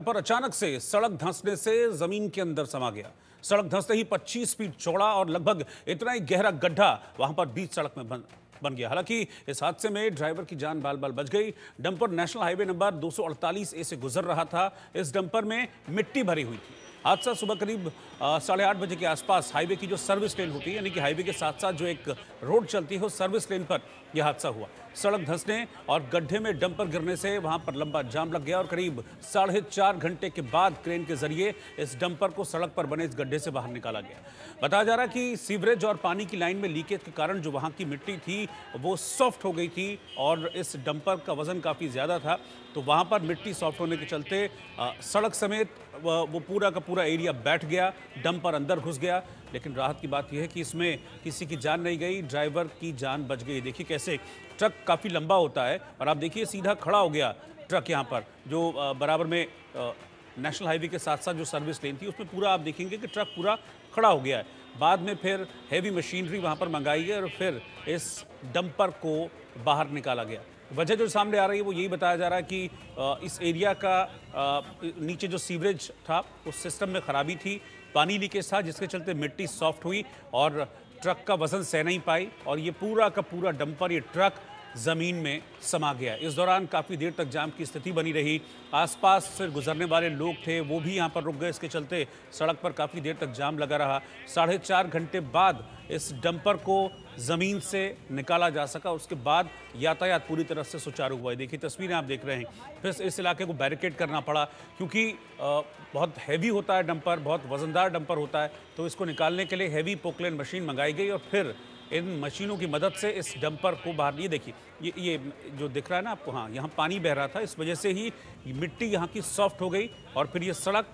Dumper अचानक से सड़क धंसने से जमीन के अंदर समा गया। सड़क धंसते ही 25 फीट चौड़ा और लगभग इतना ही गहरा गड्ढा वहां पर बीच सड़क में बन गया। हालांकि इस हादसे में ड्राइवर की जान बाल बाल बच गई। Dumper national highway number 248A से गुजर रहा था। इस डंपर में मिट्टी भरी हुई थी। हादसा सुबह करीब 8:30 बजे के आसपास हाईवे की जो सर्विस लेन होती है, यानी कि हाईवे के साथ साथ जो एक रोड चलती है उस सर्विस लेन पर यह हादसा हुआ। सड़क धंसने और गड्ढे में डंपर गिरने से वहां पर लंबा जाम लग गया और करीब 4.5 घंटे के बाद क्रेन के जरिए इस डंपर को सड़क पर बने इस गड्ढे से बाहर निकाला गया। बताया जा रहा है कि सीवरेज और पानी की लाइन में लीकेज के कारण जो वहां की मिट्टी थी वो सॉफ्ट हो गई थी और इस डंपर का वजन काफ़ी ज़्यादा था, तो वहां पर मिट्टी सॉफ्ट होने के चलते सड़क समेत वो पूरा का पूरा एरिया बैठ गया, डंपर अंदर घुस गया। लेकिन राहत की बात यह है कि इसमें किसी की जान नहीं गई, ड्राइवर की जान बच गई। देखिए कैसे ट्रक काफ़ी लंबा होता है और आप देखिए सीधा खड़ा हो गया ट्रक यहाँ पर, जो बराबर में नेशनल हाईवे के साथ साथ जो सर्विस लेन थी उसमें पूरा आप देखेंगे कि ट्रक पूरा खड़ा हो गया है। बाद में फिर हैवी मशीनरी वहाँ पर मंगाई गई और फिर इस डंपर को बाहर निकाला गया। वजह जो सामने आ रही है वो यही बताया जा रहा है कि इस एरिया का नीचे जो सीवरेज था उस सिस्टम में खराबी थी, पानी लीकेज था, जिसके चलते मिट्टी सॉफ्ट हुई और ट्रक का वजन सह नहीं पाई और ये पूरा का पूरा डंपर, ये ट्रक जमीन में समा गया। इस दौरान काफ़ी देर तक जाम की स्थिति बनी रही। आसपास से गुजरने वाले लोग थे वो भी यहाँ पर रुक गए। इसके चलते सड़क पर काफ़ी देर तक जाम लगा रहा। 4.5 घंटे बाद इस डंपर को ज़मीन से निकाला जा सका। उसके बाद यातायात पूरी तरह से सुचारू हुआ है। देखिए तस्वीरें आप देख रहे हैं। फिर इस इलाके को बैरिकेड करना पड़ा क्योंकि बहुत हैवी होता है डंपर, बहुत वजनदार डंपर होता है, तो इसको निकालने के लिए हैवी पोकलेन मशीन मंगाई गई और फिर इन मशीनों की मदद से इस डंपर को बाहर, ये देखिए ये जो दिख रहा है ना आपको, हाँ यहाँ पानी बह रहा था, इस वजह से ही मिट्टी यहाँ की सॉफ्ट हो गई और फिर ये सड़क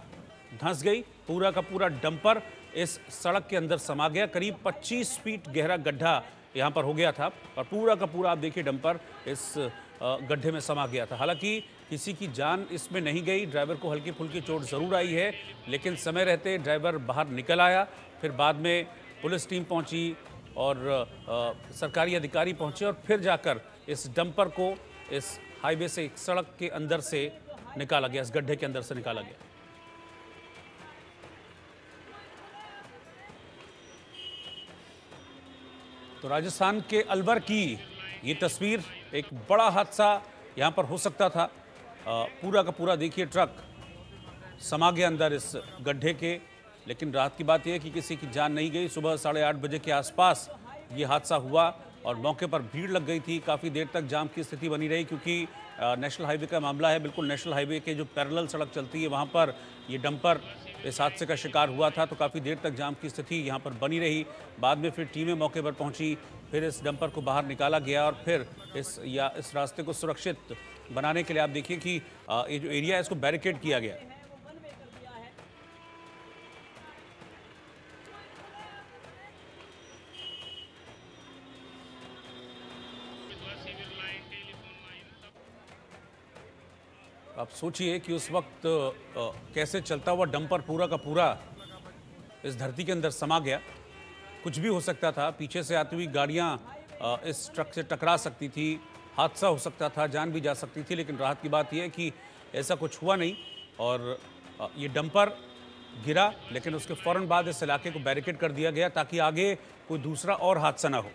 धंस गई। पूरा का पूरा डंपर इस सड़क के अंदर समा गया। करीब 25 फीट गहरा गड्ढा यहाँ पर हो गया था और पूरा का पूरा आप देखिए डंपर इस गड्ढे में समा गया था। हालांकि किसी की जान इसमें नहीं गई, ड्राइवर को हल्की फुल्की चोट ज़रूर आई है, लेकिन समय रहते ड्राइवर बाहर निकल आया। फिर बाद में पुलिस टीम पहुँची और सरकारी अधिकारी पहुंचे और फिर जाकर इस डंपर को इस हाईवे से एक सड़क के अंदर से निकाला गया, इस गड्ढे के अंदर से निकाला गया। तो राजस्थान के अलवर की ये तस्वीर, एक बड़ा हादसा यहां पर हो सकता था। पूरा का पूरा देखिए ट्रक समा गया अंदर इस गड्ढे के, लेकिन राहत की बात यह है कि किसी की जान नहीं गई। सुबह 8:30 बजे के आसपास ये हादसा हुआ और मौके पर भीड़ लग गई थी। काफ़ी देर तक जाम की स्थिति बनी रही क्योंकि नेशनल हाईवे का मामला है। बिल्कुल नेशनल हाईवे के जो पैरेलल सड़क चलती है वहाँ पर ये डंपर इस हादसे का शिकार हुआ था, तो काफ़ी देर तक जाम की स्थिति यहाँ पर बनी रही। बाद में फिर टीमें मौके पर पहुँची, फिर इस डंपर को बाहर निकाला गया और फिर इस रास्ते को सुरक्षित बनाने के लिए आप देखिए कि ये जो एरिया है इसको बैरिकेड किया गया। आप सोचिए कि उस वक्त कैसे चलता हुआ डंपर पूरा का पूरा इस धरती के अंदर समा गया। कुछ भी हो सकता था, पीछे से आती हुई गाड़ियां इस ट्रक से टकरा सकती थी, हादसा हो सकता था, जान भी जा सकती थी। लेकिन राहत की बात यह है कि ऐसा कुछ हुआ नहीं और ये डंपर गिरा, लेकिन उसके फ़ौरन बाद इस इलाके को बैरिकेड कर दिया गया ताकि आगे कोई दूसरा और हादसा ना हो।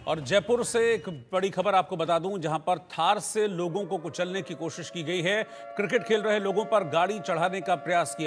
और जयपुर से एक बड़ी खबर आपको बता दूं, जहां पर थार से लोगों को कुचलने की कोशिश की गई है। क्रिकेट खेल रहे लोगों पर गाड़ी चढ़ाने का प्रयास किया